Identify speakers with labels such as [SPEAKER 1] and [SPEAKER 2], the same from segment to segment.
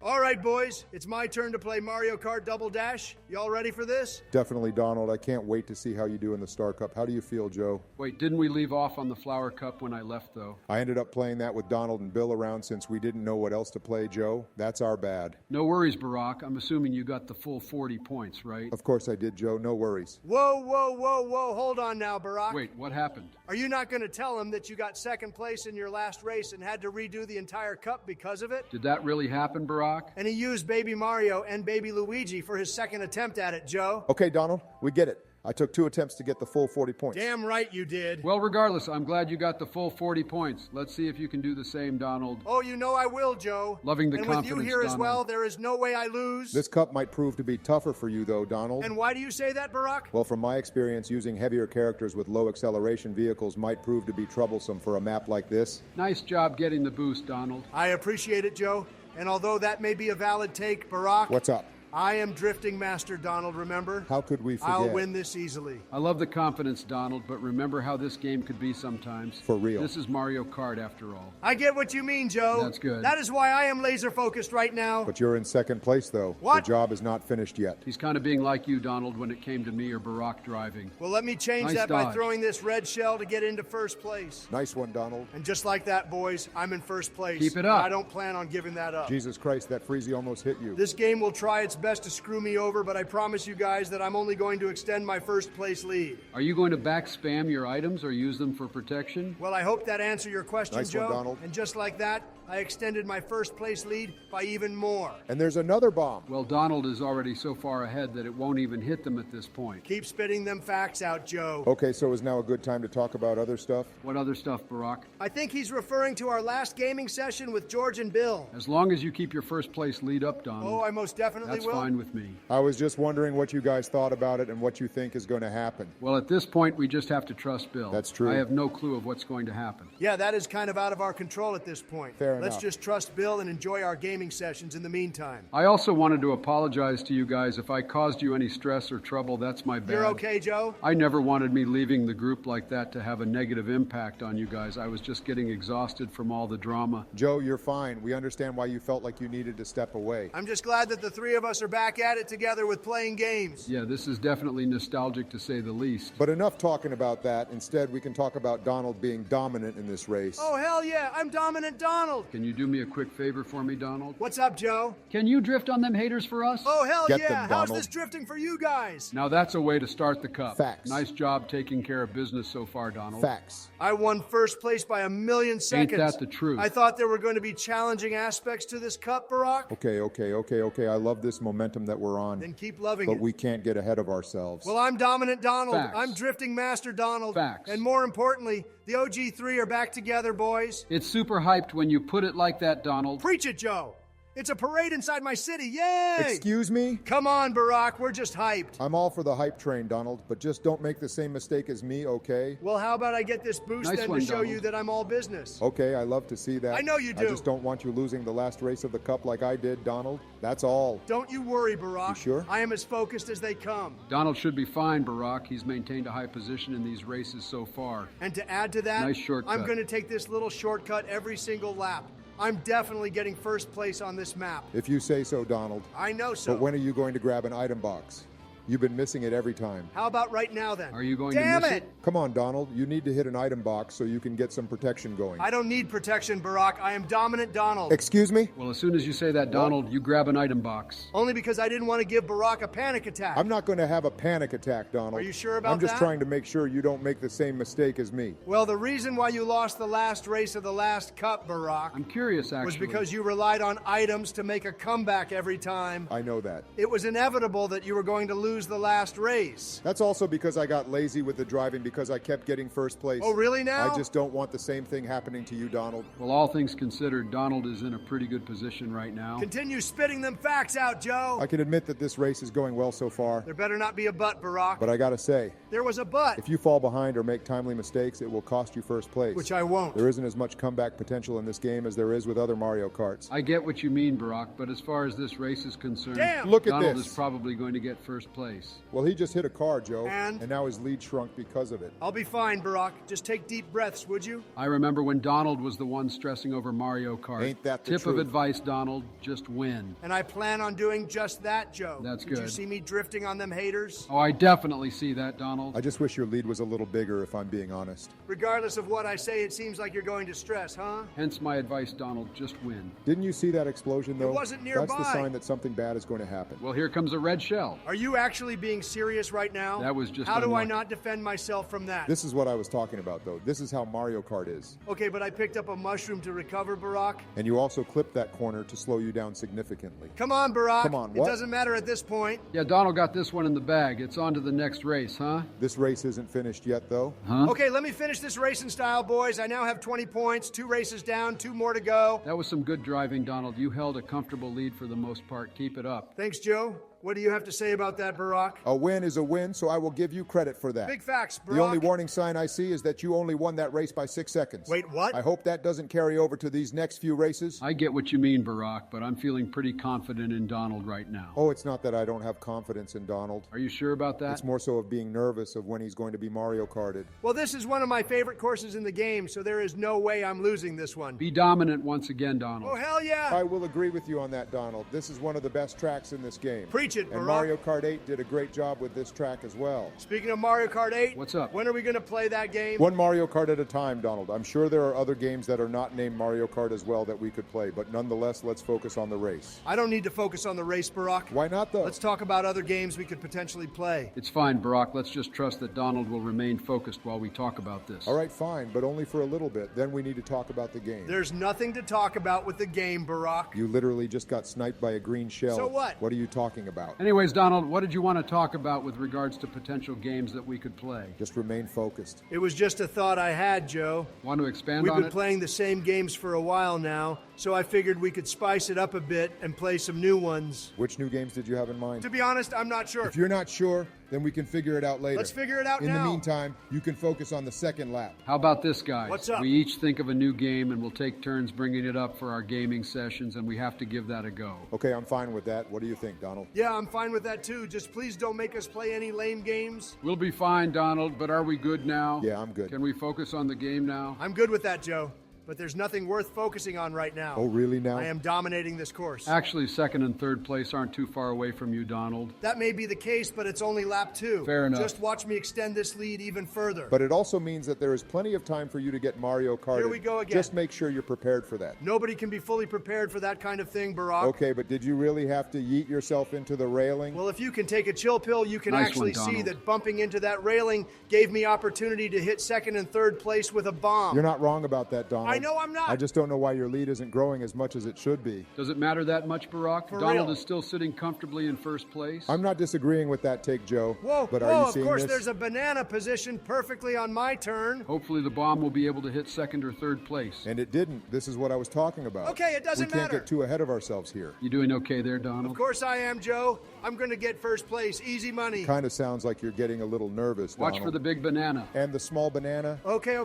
[SPEAKER 1] All right, boys, it's my turn to play Mario Kart Double Dash. Y'all ready for this?
[SPEAKER 2] Definitely, Donald. I can't wait to see how you do in the Star Cup. How do you feel, Joe?
[SPEAKER 3] Wait, didn't we leave off on the Flower Cup when I left, though?
[SPEAKER 2] I ended up playing that with Donald and Bill around since we didn't know what else to play, Joe. That's our bad.
[SPEAKER 3] No worries, Barack. I'm assuming you got the full 40 points, right?
[SPEAKER 2] Of course I did, Joe. No worries.
[SPEAKER 1] Whoa, whoa, whoa, whoa. Hold on now, Barack.
[SPEAKER 3] Wait, what happened?
[SPEAKER 1] Are you not going to tell him that you got second place in your last race and had to redo the entire cup because of it?
[SPEAKER 3] Did that really happen, Barack?
[SPEAKER 1] And he used Baby Mario and Baby Luigi for his second attempt at it, Joe.
[SPEAKER 2] Okay, Donald, we get it. I took 2 attempts to get the full 40 points.
[SPEAKER 1] Damn right you did.
[SPEAKER 3] Well, regardless, I'm glad you got the full 40 points. Let's see if you can do the same, Donald.
[SPEAKER 1] Oh, you know I will, Joe.
[SPEAKER 3] Loving the
[SPEAKER 1] and
[SPEAKER 3] confidence,
[SPEAKER 1] with you here
[SPEAKER 3] Donald.
[SPEAKER 1] as well, there is no way I lose.
[SPEAKER 2] This cup might prove to be tougher for you, though, Donald.
[SPEAKER 1] And why do you say that, Barack?
[SPEAKER 2] Well, from my experience, using heavier characters with low acceleration vehicles might prove to be troublesome for a map like this.
[SPEAKER 3] Nice job getting the boost, Donald.
[SPEAKER 1] I appreciate it, Joe. And although that may be a valid take, Barack...
[SPEAKER 2] What's up?
[SPEAKER 1] I am drifting master, Donald, remember?
[SPEAKER 2] How could we forget?
[SPEAKER 1] I'll win this easily.
[SPEAKER 3] I love the confidence, Donald, but remember how this game could be sometimes.
[SPEAKER 2] For real.
[SPEAKER 3] This is Mario Kart, after all.
[SPEAKER 1] I get what you mean, Joe.
[SPEAKER 3] That's good.
[SPEAKER 1] That is why I am laser focused right now.
[SPEAKER 2] But you're in second place, though.
[SPEAKER 1] What?
[SPEAKER 2] The job is not finished yet.
[SPEAKER 3] He's kind of being like you, Donald, when it came to me or Barack driving.
[SPEAKER 1] Well, let me change
[SPEAKER 3] Nice
[SPEAKER 1] that by
[SPEAKER 3] dodge.
[SPEAKER 1] throwing this red shell to get into first place.
[SPEAKER 2] Nice one, Donald.
[SPEAKER 1] And just like that, boys, I'm in first place.
[SPEAKER 3] Keep it up.
[SPEAKER 1] I don't plan on giving that up.
[SPEAKER 2] Jesus Christ, that Freezy almost hit you.
[SPEAKER 1] This game will try its best to screw me over, but I promise you guys that I'm only going to extend my first place lead.
[SPEAKER 3] Are you going to back spam your items or use them for protection?
[SPEAKER 1] Well, I hope that answered your question,
[SPEAKER 2] Nice one,
[SPEAKER 1] Joe.
[SPEAKER 2] Donald.
[SPEAKER 1] And just like that, I extended my first place lead by even more.
[SPEAKER 2] And there's another bomb.
[SPEAKER 3] Well, Donald is already so far ahead that it won't even hit them at this point.
[SPEAKER 1] Keep spitting them facts out, Joe.
[SPEAKER 2] Okay, so is now a good time to talk about other stuff?
[SPEAKER 3] What other stuff, Barack?
[SPEAKER 1] I think he's referring to our last gaming session with George and Bill.
[SPEAKER 3] As long as you keep your first place lead up, Donald.
[SPEAKER 1] Oh, I most definitely
[SPEAKER 3] That's
[SPEAKER 1] will.
[SPEAKER 3] fine with me.
[SPEAKER 2] I was just wondering what you guys thought about it and what you think is going to happen.
[SPEAKER 3] Well, at this point, we just have to trust Bill.
[SPEAKER 2] That's true.
[SPEAKER 3] I have no clue of what's going to happen.
[SPEAKER 1] Yeah, that is kind of out of our control at this point.
[SPEAKER 2] Fair
[SPEAKER 1] Let's
[SPEAKER 2] enough.
[SPEAKER 1] just trust Bill and enjoy our gaming sessions in the meantime.
[SPEAKER 3] I also wanted to apologize to you guys if I caused you any stress or trouble. That's my bad.
[SPEAKER 1] You're okay, Joe?
[SPEAKER 3] I never wanted me leaving the group like that to have a negative impact on you guys. I was just getting exhausted from all the drama.
[SPEAKER 2] Joe, you're fine. We understand why you felt like you needed to step away.
[SPEAKER 1] I'm just glad that the three of us are back at it together with playing games.
[SPEAKER 3] Yeah, this is definitely nostalgic to say the least.
[SPEAKER 2] But enough talking about that. Instead, we can talk about Donald being dominant in this race.
[SPEAKER 1] Oh, hell yeah, I'm Dominant Donald.
[SPEAKER 3] Can you do me a quick favor for me, Donald?
[SPEAKER 1] What's up, Joe?
[SPEAKER 3] Can you drift on them haters for us?
[SPEAKER 1] Oh, hell
[SPEAKER 2] Get
[SPEAKER 1] yeah,
[SPEAKER 2] them,
[SPEAKER 1] how's
[SPEAKER 2] Donald.
[SPEAKER 1] this drifting for you guys?
[SPEAKER 3] Now that's a way to start the cup.
[SPEAKER 2] Facts.
[SPEAKER 3] Nice job taking care of business so far, Donald.
[SPEAKER 2] Facts.
[SPEAKER 1] I won first place by a million seconds.
[SPEAKER 3] that the truth?
[SPEAKER 1] I thought there were going to be challenging aspects to this cup, Barack.
[SPEAKER 2] Okay. I love this momentum that we're on.
[SPEAKER 1] Then keep loving
[SPEAKER 2] But
[SPEAKER 1] it.
[SPEAKER 2] we can't get ahead of ourselves.
[SPEAKER 1] Well, I'm Dominant Donald.
[SPEAKER 3] Facts.
[SPEAKER 1] I'm Drifting Master Donald.
[SPEAKER 3] Facts.
[SPEAKER 1] And more importantly, the OG3 are back together, boys.
[SPEAKER 3] It's super hyped when you put it like that, Donald.
[SPEAKER 1] Preach it, Joe. It's a parade inside my city. Yay!
[SPEAKER 2] Excuse me?
[SPEAKER 1] Come on, Barack. We're just hyped.
[SPEAKER 2] I'm all for the hype train, Donald, but just don't make the same mistake as me, okay?
[SPEAKER 1] Well, how about I get this boost
[SPEAKER 3] Nice
[SPEAKER 1] then
[SPEAKER 3] one,
[SPEAKER 1] to show
[SPEAKER 3] Donald.
[SPEAKER 1] you that I'm all business?
[SPEAKER 2] Okay, I love to see that.
[SPEAKER 1] I know you do.
[SPEAKER 2] I just don't want you losing the last race of the cup like I did, Donald. That's all.
[SPEAKER 1] Don't you worry, Barack.
[SPEAKER 2] You sure?
[SPEAKER 1] I am as focused as they come.
[SPEAKER 3] Donald should be fine, Barack. He's maintained a high position in these races so far.
[SPEAKER 1] And to add to that,
[SPEAKER 3] Nice shortcut.
[SPEAKER 1] I'm going to take this little shortcut every single lap. I'm definitely getting first place on this map.
[SPEAKER 2] If you say so, Donald.
[SPEAKER 1] I know so.
[SPEAKER 2] But when are you going to grab an item box? You've been missing it every time.
[SPEAKER 1] How about right now then?
[SPEAKER 3] Are you going
[SPEAKER 1] Damn
[SPEAKER 3] to miss
[SPEAKER 1] it!
[SPEAKER 3] it?
[SPEAKER 2] Come on, Donald. You need to hit an item box so you can get some protection going.
[SPEAKER 1] I don't need protection, Barack. I am Dominant Donald.
[SPEAKER 2] Excuse me?
[SPEAKER 3] Well, as soon as you say that, Donald, you grab an item box.
[SPEAKER 1] Only because I didn't want to give Barack a panic attack.
[SPEAKER 2] I'm not going to have a panic attack, Donald.
[SPEAKER 1] Are you sure about
[SPEAKER 2] I'm just
[SPEAKER 1] that?
[SPEAKER 2] trying to make sure you don't make the same mistake as me.
[SPEAKER 1] Well, the reason why you lost the last race of the last cup, Barack,
[SPEAKER 3] I'm curious, actually.
[SPEAKER 1] was because you relied on items to make a comeback every time.
[SPEAKER 2] I know that.
[SPEAKER 1] It was inevitable that you were going to lose the last race.
[SPEAKER 2] That's also because I got lazy with the driving because I kept getting first place.
[SPEAKER 1] Oh, really now?
[SPEAKER 2] I just don't want the same thing happening to you, Donald.
[SPEAKER 3] Well, all things considered, Donald is in a pretty good position right now.
[SPEAKER 1] Continue spitting them facts out, Joe.
[SPEAKER 2] I can admit that this race is going well so far,
[SPEAKER 1] There better not be a but, Barack.
[SPEAKER 2] but I gotta say,
[SPEAKER 1] There was a but,
[SPEAKER 2] if you fall behind or make timely mistakes, it will cost you first place.
[SPEAKER 1] which I won't.
[SPEAKER 2] There isn't as much comeback potential in this game as there is with other Mario Karts.
[SPEAKER 3] I get what you mean, Barack, but as far as this race is concerned,
[SPEAKER 1] Damn!
[SPEAKER 2] Look at
[SPEAKER 3] Donald
[SPEAKER 2] this.
[SPEAKER 3] is probably going to get first place. place.
[SPEAKER 2] Well, he just hit a car, Joe.
[SPEAKER 1] And
[SPEAKER 2] now his lead shrunk because of it.
[SPEAKER 1] I'll be fine, Barack. Just take deep breaths, would you?
[SPEAKER 3] I remember when Donald was the one stressing over Mario Kart.
[SPEAKER 2] Ain't that the
[SPEAKER 3] Tip of
[SPEAKER 2] truth?
[SPEAKER 3] advice, Donald, just win.
[SPEAKER 1] And I plan on doing just that, Joe.
[SPEAKER 3] That's
[SPEAKER 1] Did you
[SPEAKER 3] good.
[SPEAKER 1] see me drifting on them haters?
[SPEAKER 3] Oh, I definitely see that, Donald.
[SPEAKER 2] I just wish your lead was a little bigger, if I'm being honest.
[SPEAKER 1] Regardless of what I say, it seems like you're going to stress, huh?
[SPEAKER 3] Hence my advice, Donald, just win.
[SPEAKER 2] Didn't you see that explosion, though?
[SPEAKER 1] wasn't
[SPEAKER 2] That's the
[SPEAKER 1] nearby.
[SPEAKER 2] sign that something bad is going to happen.
[SPEAKER 3] Well, here comes a red shell.
[SPEAKER 1] Are you actually being serious right now?
[SPEAKER 3] That was just
[SPEAKER 1] How do I
[SPEAKER 3] unlucky.
[SPEAKER 1] not defend myself from that?
[SPEAKER 2] This is what I was talking about, though. This is how Mario Kart is.
[SPEAKER 1] Okay, but I picked up a mushroom to recover, Barack.
[SPEAKER 2] And you also clipped that corner to slow you down significantly.
[SPEAKER 1] Come on, Barack.
[SPEAKER 2] Come on,
[SPEAKER 1] It
[SPEAKER 2] what?
[SPEAKER 1] doesn't matter at this point.
[SPEAKER 3] Yeah, Donald got this one in the bag. It's on to the next race, huh?
[SPEAKER 2] This race isn't finished yet, though.
[SPEAKER 3] Huh?
[SPEAKER 1] Okay, let me finish this racing style, boys. I now have 20 points, 2 races down, 2 more to go.
[SPEAKER 3] That was some good driving, Donald. You held a comfortable lead for the most part. Keep it up.
[SPEAKER 1] Thanks, Joe. What do you have to say about that, Barack?
[SPEAKER 2] A win is a win, so I will give you credit for that.
[SPEAKER 1] Big facts, Barack.
[SPEAKER 2] The only warning sign I see is that you only won that race by 6 seconds.
[SPEAKER 1] Wait, what?
[SPEAKER 2] I hope that doesn't carry over to these next few races.
[SPEAKER 3] I get what you mean, Barack, but I'm feeling pretty confident in Donald right now.
[SPEAKER 2] Oh, it's not that I don't have confidence in Donald.
[SPEAKER 3] Are you sure about that?
[SPEAKER 2] It's more so of being nervous of when he's going to be Mario Karted.
[SPEAKER 1] Well, this is one of my favorite courses in the game, so there is no way I'm losing this one.
[SPEAKER 3] Be dominant once again, Donald.
[SPEAKER 1] Oh, hell yeah!
[SPEAKER 2] I will agree with you on that, Donald. This is one of the best tracks in this game.
[SPEAKER 1] Preach it,
[SPEAKER 2] And
[SPEAKER 1] Barack.
[SPEAKER 2] Mario Kart 8 did a great job with this track as well.
[SPEAKER 1] Speaking of Mario Kart 8,
[SPEAKER 3] What's up?
[SPEAKER 1] when are we going to play that game?
[SPEAKER 2] One Mario Kart at a time, Donald. I'm sure there are other games that are not named Mario Kart as well that we could play, but nonetheless, let's focus on the race.
[SPEAKER 1] I don't need to focus on the race, Barack.
[SPEAKER 2] Why not, though?
[SPEAKER 1] Let's talk about other games we could potentially play.
[SPEAKER 3] It's fine, Barack. Let's just trust that Donald will remain focused while we talk about this.
[SPEAKER 2] All right, fine, but only for a little bit. Then we need to talk about the game.
[SPEAKER 1] There's nothing to talk about with the game, Barack.
[SPEAKER 2] You literally just got sniped by a green shell.
[SPEAKER 1] So what?
[SPEAKER 2] What are you talking about?
[SPEAKER 3] Anyways, Donald, what did you want to talk about with regards to potential games that we could play?
[SPEAKER 2] Just remain focused.
[SPEAKER 1] It was just a thought I had, Joe.
[SPEAKER 3] Want to expand
[SPEAKER 1] We've
[SPEAKER 3] on
[SPEAKER 1] been
[SPEAKER 3] it?
[SPEAKER 1] playing the same games for a while now, so I figured we could spice it up a bit and play some new ones.
[SPEAKER 2] Which new games did you have in mind?
[SPEAKER 1] To be honest, I'm not sure.
[SPEAKER 2] If you're not sure, then we can figure it out later.
[SPEAKER 1] Let's figure it out
[SPEAKER 2] In
[SPEAKER 1] now.
[SPEAKER 2] the meantime, you can focus on the second lap.
[SPEAKER 3] How about this, guys?
[SPEAKER 1] What's up?
[SPEAKER 3] We each think of a new game and we'll take turns bringing it up for our gaming sessions, and we have to give that a go.
[SPEAKER 2] Okay, I'm fine with that. What do you think, Donald?
[SPEAKER 1] Yeah, I'm fine with that too. Just please don't make us play any lame games.
[SPEAKER 3] We'll be fine, Donald, but are we good now?
[SPEAKER 2] Yeah, I'm good.
[SPEAKER 3] Can we focus on the game now?
[SPEAKER 1] I'm good with that, Joe. But there's nothing worth focusing on right now.
[SPEAKER 2] Oh, really now?
[SPEAKER 1] I am dominating this course.
[SPEAKER 3] Actually, second and third place aren't too far away from you, Donald.
[SPEAKER 1] That may be the case, but it's only lap 2.
[SPEAKER 3] Fair enough.
[SPEAKER 1] Just watch me extend this lead even further.
[SPEAKER 2] But it also means that there is plenty of time for you to get Mario Kart.
[SPEAKER 1] Here we go again.
[SPEAKER 2] Just make sure you're prepared for that.
[SPEAKER 1] Nobody can be fully prepared for that kind of thing, Barack.
[SPEAKER 2] Okay, but did you really have to yeet yourself into the railing?
[SPEAKER 1] Well, if you can take a chill pill, you can
[SPEAKER 3] Nice
[SPEAKER 1] actually
[SPEAKER 3] one,
[SPEAKER 1] see
[SPEAKER 3] Donald.
[SPEAKER 1] that bumping into that railing gave me opportunity to hit second and third place with a bomb.
[SPEAKER 2] You're not wrong about that, Donald.
[SPEAKER 1] I know I'm not.
[SPEAKER 2] I just don't know why your lead isn't growing as much as it should be.
[SPEAKER 3] Does it matter that much, Barack?
[SPEAKER 1] For
[SPEAKER 3] Donald
[SPEAKER 1] real.
[SPEAKER 3] is still sitting comfortably in first place.
[SPEAKER 2] I'm not disagreeing with that take, Joe.
[SPEAKER 1] Whoa,
[SPEAKER 2] but
[SPEAKER 1] whoa,
[SPEAKER 2] are you
[SPEAKER 1] of
[SPEAKER 2] seeing
[SPEAKER 1] course
[SPEAKER 2] this?
[SPEAKER 1] there's a banana position perfectly on my turn.
[SPEAKER 3] Hopefully the bomb will be able to hit second or third place.
[SPEAKER 2] And it didn't. This is what I was talking about.
[SPEAKER 1] Okay, it doesn't
[SPEAKER 2] We can't
[SPEAKER 1] matter.
[SPEAKER 2] get too ahead of ourselves here.
[SPEAKER 3] You doing okay there, Donald?
[SPEAKER 1] Of course I am, Joe. I'm going to get first place. Easy money.
[SPEAKER 2] Kind of sounds like you're getting a little nervous,
[SPEAKER 3] Watch
[SPEAKER 2] Donald.
[SPEAKER 3] for the big banana.
[SPEAKER 2] And the small banana?
[SPEAKER 1] Okay.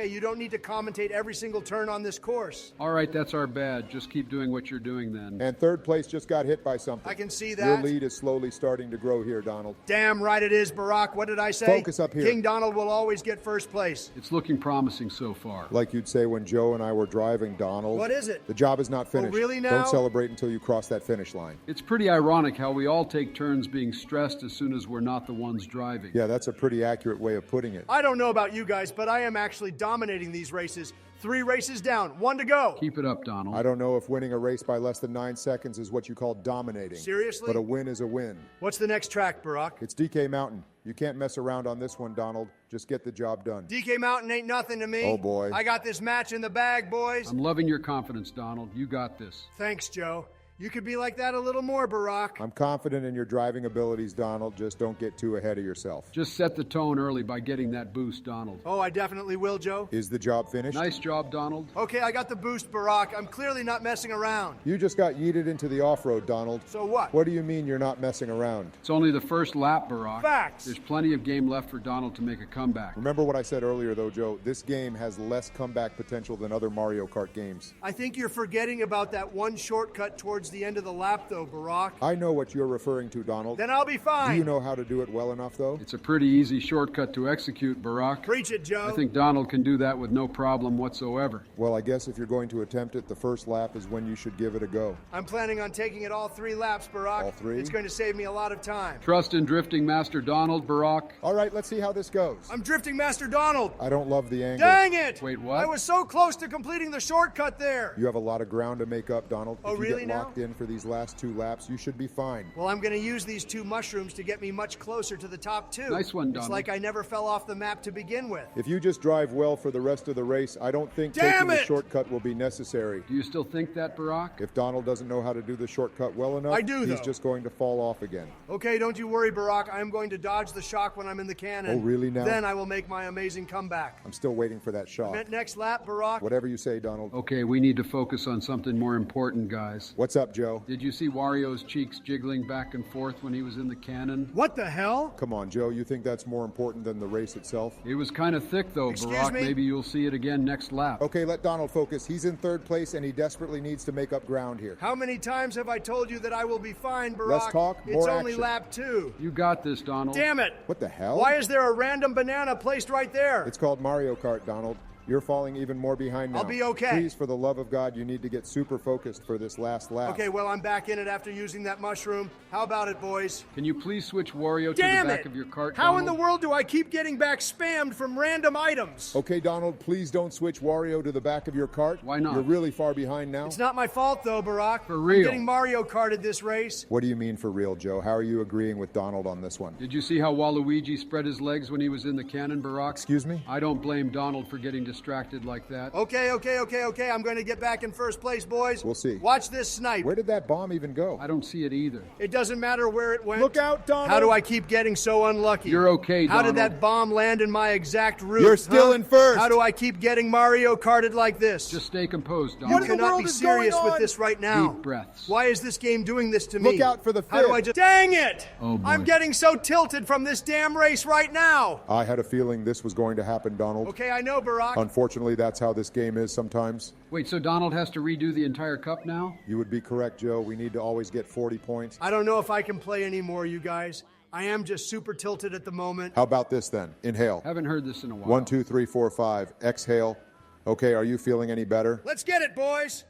[SPEAKER 1] You don't need to commentate every single turn on this course.
[SPEAKER 3] All right, that's our bad. Just keep doing what you're doing then.
[SPEAKER 2] And third place just got hit by something.
[SPEAKER 1] I can see
[SPEAKER 2] Your
[SPEAKER 1] that.
[SPEAKER 2] lead is slowly starting to grow here, Donald.
[SPEAKER 1] Damn right it is, Barack. What did I say?
[SPEAKER 2] Focus up here.
[SPEAKER 1] King Donald will always get first place.
[SPEAKER 3] It's looking promising so far.
[SPEAKER 2] Like you'd say when Joe and I were driving, Donald.
[SPEAKER 1] What is it?
[SPEAKER 2] The job is not finished.
[SPEAKER 1] really now?
[SPEAKER 2] Don't celebrate until you cross that finish line.
[SPEAKER 3] It's pretty ironic how we all take turns being stressed as soon as we're not the ones driving.
[SPEAKER 2] Yeah, that's a pretty accurate way of putting it.
[SPEAKER 1] I don't know about you guys, but I am actually dominating these races. 3 races down, 1 to go.
[SPEAKER 3] Keep it up, Donald.
[SPEAKER 2] I don't know if winning a race by less than 9 seconds is what you call dominating.
[SPEAKER 1] Seriously?
[SPEAKER 2] But a win is a win.
[SPEAKER 1] What's the next track, Barack?
[SPEAKER 2] It's DK Mountain. You can't mess around on this one, Donald. Just get the job done.
[SPEAKER 1] DK Mountain ain't nothing to me.
[SPEAKER 2] Oh, boy.
[SPEAKER 1] I got this match in the bag, boys.
[SPEAKER 3] I'm loving your confidence, Donald. You got this.
[SPEAKER 1] Thanks, Joe. You could be like that a little more, Barack.
[SPEAKER 2] I'm confident in your driving abilities, Donald. Just don't get too ahead of yourself.
[SPEAKER 3] Just set the tone early by getting that boost, Donald.
[SPEAKER 1] Oh, I definitely will, Joe.
[SPEAKER 2] Is the job finished?
[SPEAKER 3] Nice job, Donald.
[SPEAKER 1] Okay, I got the boost, Barack. I'm clearly not messing around.
[SPEAKER 2] You just got yeeted into the off-road, Donald.
[SPEAKER 1] So what?
[SPEAKER 2] What do you mean you're not messing around?
[SPEAKER 3] It's only the first lap, Barack.
[SPEAKER 1] Facts.
[SPEAKER 3] There's plenty of game left for Donald to make a comeback.
[SPEAKER 2] Remember what I said earlier, though, Joe? This game has less comeback potential than other Mario Kart games.
[SPEAKER 1] I think you're forgetting about that one shortcut towards the end of the lap, though, Barack.
[SPEAKER 2] I know what you're referring to, Donald.
[SPEAKER 1] Then I'll be fine.
[SPEAKER 2] Do you know how to do it well enough, though?
[SPEAKER 3] It's a pretty easy shortcut to execute, Barack.
[SPEAKER 1] Preach it, Joe.
[SPEAKER 3] I think Donald can do that with no problem whatsoever.
[SPEAKER 2] Well, I guess if you're going to attempt it, the first lap is when you should give it a go.
[SPEAKER 1] I'm planning on taking it all 3 laps, Barack.
[SPEAKER 2] All 3?
[SPEAKER 1] It's going to save me a lot of time.
[SPEAKER 3] Trust in drifting master Donald, Barack.
[SPEAKER 2] All right, let's see how this goes.
[SPEAKER 1] I'm drifting Master Donald.
[SPEAKER 2] I don't love the angle.
[SPEAKER 1] Dang it!
[SPEAKER 3] Wait, what?
[SPEAKER 1] I was so close to completing the shortcut there.
[SPEAKER 2] You have a lot of ground to make up, Donald.
[SPEAKER 1] Oh,
[SPEAKER 2] if you
[SPEAKER 1] really
[SPEAKER 2] get
[SPEAKER 1] now?
[SPEAKER 2] locked in for these last 2 laps, you should be fine.
[SPEAKER 1] Well, I'm going to use these 2 mushrooms to get me much closer to the top 2.
[SPEAKER 3] Nice one,
[SPEAKER 1] It's
[SPEAKER 3] Donald.
[SPEAKER 1] like I never fell off the map to begin with.
[SPEAKER 2] If you just drive well for the rest of the race, I don't think
[SPEAKER 1] Damn
[SPEAKER 2] taking the
[SPEAKER 1] it!
[SPEAKER 2] shortcut will be necessary.
[SPEAKER 3] Do you still think that, Barack?
[SPEAKER 2] If Donald doesn't know how to do the shortcut well enough,
[SPEAKER 1] I do,
[SPEAKER 2] he's
[SPEAKER 1] though.
[SPEAKER 2] just going to fall off again.
[SPEAKER 1] Okay, don't you worry, Barack. I'm going to dodge the shock when I'm in the cannon.
[SPEAKER 2] Oh, really now?
[SPEAKER 1] Then I will make my amazing comeback.
[SPEAKER 2] I'm still waiting for that shot.
[SPEAKER 1] Next lap, Barack.
[SPEAKER 2] Whatever you say, Donald.
[SPEAKER 3] Okay, we need to focus on something more important, guys.
[SPEAKER 2] What's up, Joe?
[SPEAKER 3] Did you see Wario's cheeks jiggling back and forth when he was in the cannon?
[SPEAKER 1] What the hell?
[SPEAKER 2] Come on, Joe. You think that's more important than the race itself?
[SPEAKER 3] It was kind of thick, though,
[SPEAKER 1] Excuse
[SPEAKER 3] Barack.
[SPEAKER 1] me?
[SPEAKER 3] Maybe you'll see it again next lap.
[SPEAKER 2] Okay, let Donald focus. He's in 3rd place, and he desperately needs to make up ground here.
[SPEAKER 1] How many times have I told you that I will be fine, Barack?
[SPEAKER 2] Less talk,
[SPEAKER 1] It's
[SPEAKER 2] more
[SPEAKER 1] only
[SPEAKER 2] action.
[SPEAKER 1] lap 2.
[SPEAKER 3] You got this, Donald.
[SPEAKER 1] Damn it!
[SPEAKER 2] What the hell?
[SPEAKER 1] Why is there a random banana placed right there?
[SPEAKER 2] It's called Mario Kart, Donald. You're falling even more behind now.
[SPEAKER 1] I'll be okay.
[SPEAKER 2] Please, for the love of God, you need to get super focused for this last lap.
[SPEAKER 1] Okay, well, I'm back in it after using that mushroom. How about it, boys?
[SPEAKER 3] Can you please switch Wario to
[SPEAKER 1] Damn
[SPEAKER 3] the back
[SPEAKER 1] it!
[SPEAKER 3] of your cart,
[SPEAKER 1] How in
[SPEAKER 3] Donald?
[SPEAKER 1] the world do I keep getting back spammed from random items?
[SPEAKER 2] Okay, Donald, please don't switch Wario to the back of your cart.
[SPEAKER 3] Why not?
[SPEAKER 2] You're really far behind now.
[SPEAKER 1] It's not my fault, though, Barack.
[SPEAKER 3] For real.
[SPEAKER 1] I'm getting Mario Karted this race.
[SPEAKER 2] What do you mean for real, Joe? How are you agreeing with Donald on this one?
[SPEAKER 3] Did you see how Waluigi spread his legs when he was in the cannon, Barack?
[SPEAKER 2] Excuse me?
[SPEAKER 3] I don't blame Donald for getting distracted like that.
[SPEAKER 1] Okay. I'm going to get back in first place, boys.
[SPEAKER 2] We'll see.
[SPEAKER 1] Watch this snipe.
[SPEAKER 2] Where did that bomb even go?
[SPEAKER 3] I don't see it either.
[SPEAKER 1] It doesn't matter where it went.
[SPEAKER 2] Look out, Donald!
[SPEAKER 1] How do I keep getting so unlucky?
[SPEAKER 3] You're okay,
[SPEAKER 1] How did
[SPEAKER 3] Donald.
[SPEAKER 1] that bomb land in my exact route?
[SPEAKER 2] You're still in first.
[SPEAKER 1] How do I keep getting Mario Karted like this?
[SPEAKER 3] Just stay composed,
[SPEAKER 1] you
[SPEAKER 3] Donald.
[SPEAKER 2] in the
[SPEAKER 1] cannot
[SPEAKER 2] world
[SPEAKER 1] be
[SPEAKER 2] is going
[SPEAKER 1] serious with
[SPEAKER 2] on?
[SPEAKER 1] this right now.
[SPEAKER 3] Deep breaths.
[SPEAKER 1] Why is this game doing this to me?
[SPEAKER 2] Look out for the
[SPEAKER 1] How do
[SPEAKER 2] fifth.
[SPEAKER 1] I just... Dang it!
[SPEAKER 3] Oh, boy.
[SPEAKER 1] I'm getting so tilted from this damn race right now.
[SPEAKER 2] I had a feeling this was going to happen, Donald.
[SPEAKER 1] Okay, I know, Barack.
[SPEAKER 2] Unfortunately, that's how this game is sometimes.
[SPEAKER 3] Wait, so Donald has to redo the entire cup now?
[SPEAKER 2] You would be correct, Joe. We need to always get 40 points.
[SPEAKER 1] I don't know if I can play anymore, you guys. I am just super tilted at the moment.
[SPEAKER 2] How about this then? Inhale.
[SPEAKER 3] Haven't heard this in a while.
[SPEAKER 2] 1, 2, 3, 4, 5. Exhale. Okay, are you feeling any better?
[SPEAKER 1] Let's get it, boys.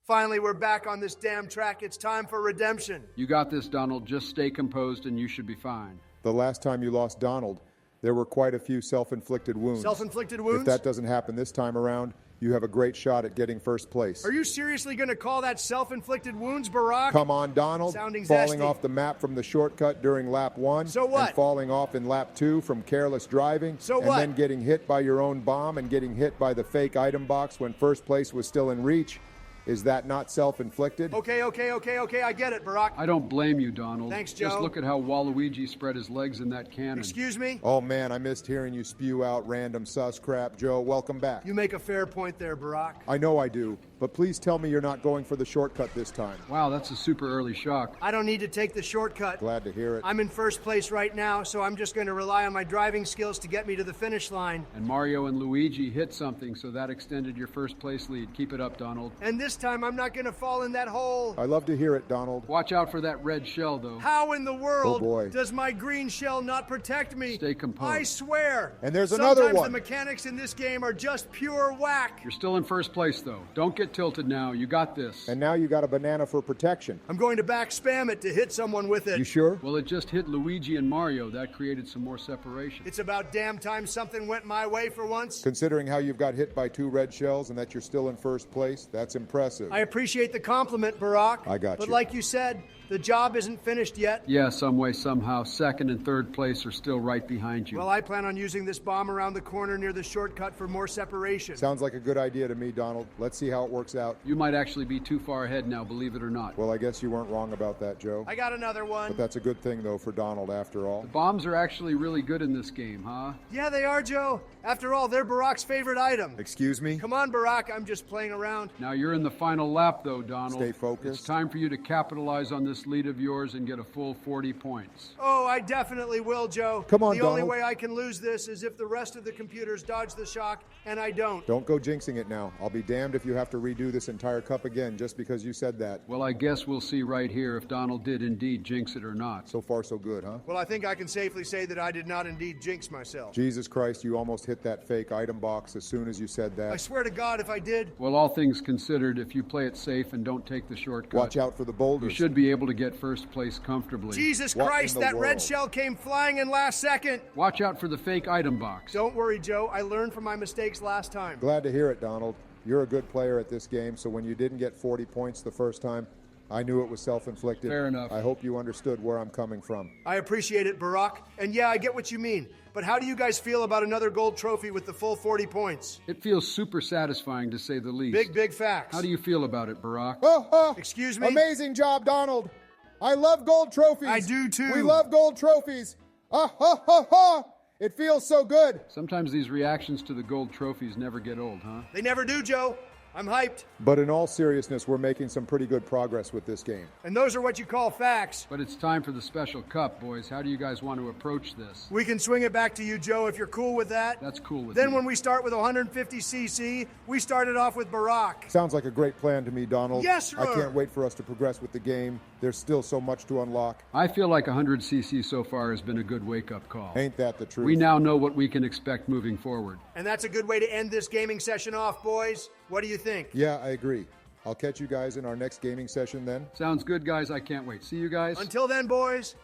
[SPEAKER 1] Finally, we're back on this damn track. It's time for redemption.
[SPEAKER 3] You got this, Donald. Just stay composed and you should be fine.
[SPEAKER 2] The last time you lost Donald, there were quite a few self-inflicted wounds.
[SPEAKER 1] Self-inflicted wounds?
[SPEAKER 2] If that doesn't happen this time around, you have a great shot at getting first place.
[SPEAKER 1] Are you seriously going to call that self-inflicted wounds, Barack?
[SPEAKER 2] Come on, Donald.
[SPEAKER 1] Sounding
[SPEAKER 2] falling
[SPEAKER 1] zesty.
[SPEAKER 2] off the map from the shortcut during lap 1.
[SPEAKER 1] So what?
[SPEAKER 2] And falling off in lap 2 from careless driving.
[SPEAKER 1] So
[SPEAKER 2] and
[SPEAKER 1] what?
[SPEAKER 2] then getting hit by your own bomb and getting hit by the fake item box when first place was still in reach. Is that not self-inflicted?
[SPEAKER 1] Okay, I get it, Barack.
[SPEAKER 3] I don't blame you, Donald.
[SPEAKER 1] Thanks,
[SPEAKER 3] Just
[SPEAKER 1] Joe.
[SPEAKER 3] look at how Waluigi spread his legs in that cannon.
[SPEAKER 1] Excuse me?
[SPEAKER 2] Oh man, I missed hearing you spew out random sus crap. Joe, welcome back.
[SPEAKER 1] You make a fair point there, Barack.
[SPEAKER 2] I know I do, but please tell me you're not going for the shortcut this time.
[SPEAKER 3] Wow, that's a super early shock.
[SPEAKER 1] I don't need to take the shortcut.
[SPEAKER 2] Glad to hear it.
[SPEAKER 1] I'm in first place right now, so I'm just going to rely on my driving skills to get me to the finish line.
[SPEAKER 3] And Mario and Luigi hit something, so that extended your first place lead. Keep it up, Donald.
[SPEAKER 1] And this time, I'm not going to fall in that hole.
[SPEAKER 2] I love to hear it, Donald.
[SPEAKER 3] Watch out for that red shell, though.
[SPEAKER 1] How in the world
[SPEAKER 2] Oh, boy.
[SPEAKER 1] does my green shell not protect me?
[SPEAKER 3] Stay composed.
[SPEAKER 1] I swear.
[SPEAKER 2] And there's another
[SPEAKER 1] Sometimes
[SPEAKER 2] one.
[SPEAKER 1] the mechanics in this game are just pure whack.
[SPEAKER 3] You're still in first place, though. Don't get tilted now. You got this.
[SPEAKER 2] And now you got a banana for protection.
[SPEAKER 1] I'm going to back spam it to hit someone with it.
[SPEAKER 2] You sure?
[SPEAKER 3] Well, it just hit Luigi and Mario. That created some more separation.
[SPEAKER 1] It's about damn time something went my way for once.
[SPEAKER 2] Considering how you've got hit by 2 red shells and that you're still in first place, that's impressive.
[SPEAKER 1] I appreciate the compliment, Barack.
[SPEAKER 2] I got
[SPEAKER 1] But
[SPEAKER 2] you.
[SPEAKER 1] like you said, the job isn't finished yet.
[SPEAKER 3] Yeah, some way, somehow, second and third place are still right behind you.
[SPEAKER 1] Well, I plan on using this bomb around the corner near the shortcut for more separation.
[SPEAKER 2] Sounds like a good idea to me, Donald. Let's see how it works out.
[SPEAKER 3] You might actually be too far ahead now, believe it or not.
[SPEAKER 2] Well, I guess you weren't wrong about that, Joe.
[SPEAKER 1] I got another one.
[SPEAKER 2] But that's a good thing, though, for Donald, after all.
[SPEAKER 3] Bombs are actually really good in this game, huh?
[SPEAKER 1] Yeah, they are, Joe. After all, they're Barack's favorite item.
[SPEAKER 2] Excuse me?
[SPEAKER 1] Come on, Barack. I'm just playing around.
[SPEAKER 3] Now you're in the final lap, though, Donald.
[SPEAKER 2] Stay focused.
[SPEAKER 3] It's time for you to capitalize on this lead of yours and get a full 40 points.
[SPEAKER 1] Oh, I definitely will, Joe.
[SPEAKER 2] Come on,
[SPEAKER 1] The only
[SPEAKER 2] Donald.
[SPEAKER 1] way I can lose this is if the rest of the computers dodge the shock, and I don't.
[SPEAKER 2] Don't go jinxing it now. I'll be damned if you have to redo this entire cup again just because you said that.
[SPEAKER 3] Well, I guess we'll see right here if Donald did indeed jinx it or not.
[SPEAKER 2] So far, so good, huh?
[SPEAKER 1] Well, I think I can safely say that I did not indeed jinx myself.
[SPEAKER 2] Jesus Christ, you almost hit that fake item box as soon as you said
[SPEAKER 1] I
[SPEAKER 2] that.
[SPEAKER 1] swear to God, if I did.
[SPEAKER 3] Well, all things considered, if you play it safe and don't take the shortcut,
[SPEAKER 2] Watch out for the
[SPEAKER 3] you
[SPEAKER 2] boulders.
[SPEAKER 3] should be able to get first place comfortably.
[SPEAKER 1] Jesus
[SPEAKER 2] What
[SPEAKER 1] Christ,
[SPEAKER 2] in the
[SPEAKER 1] that red
[SPEAKER 2] world?
[SPEAKER 1] shell came flying in last second.
[SPEAKER 3] Watch out for the fake item box.
[SPEAKER 1] Don't worry, Joe. I learned from my mistakes last time.
[SPEAKER 2] Glad to hear it, Donald. You're a good player at this game, so when you didn't get 40 points the first time, I knew it was self-inflicted.
[SPEAKER 3] Fair enough.
[SPEAKER 2] I hope you understood where I'm coming from.
[SPEAKER 1] I appreciate it, Barack. And yeah, I get what you mean. But how do you guys feel about another gold trophy with the full 40 points?
[SPEAKER 3] It feels super satisfying, to say the least.
[SPEAKER 1] Big facts.
[SPEAKER 3] How do you feel about it, Barack?
[SPEAKER 1] Excuse me?
[SPEAKER 2] Amazing job, Donald. I love gold trophies.
[SPEAKER 1] I do too.
[SPEAKER 2] We love gold trophies. It feels so good.
[SPEAKER 3] Sometimes these reactions to the gold trophies never get old, huh?
[SPEAKER 1] They never do, Joe. I'm hyped.
[SPEAKER 2] But in all seriousness, we're making some pretty good progress with this game.
[SPEAKER 1] And those are what you call facts.
[SPEAKER 3] But it's time for the special cup, boys. How do you guys want to approach this?
[SPEAKER 1] We can swing it back to you, Joe, if you're cool with that.
[SPEAKER 3] That's cool with
[SPEAKER 1] Then
[SPEAKER 3] me.
[SPEAKER 1] when we start with 150cc, we started off with Barack.
[SPEAKER 2] Sounds like a great plan to me, Donald.
[SPEAKER 1] Yes, sir.
[SPEAKER 2] I can't wait for us to progress with the game. There's still so much to unlock.
[SPEAKER 3] I feel like 100cc so far has been a good wake-up call.
[SPEAKER 2] Ain't that the truth?
[SPEAKER 3] We now know what we can expect moving forward.
[SPEAKER 1] And that's a good way to end this gaming session off, boys. What do you think?
[SPEAKER 2] Yeah, I agree. I'll catch you guys in our next gaming session then.
[SPEAKER 3] Sounds good, guys. I can't wait. See you guys.
[SPEAKER 1] Until then, boys,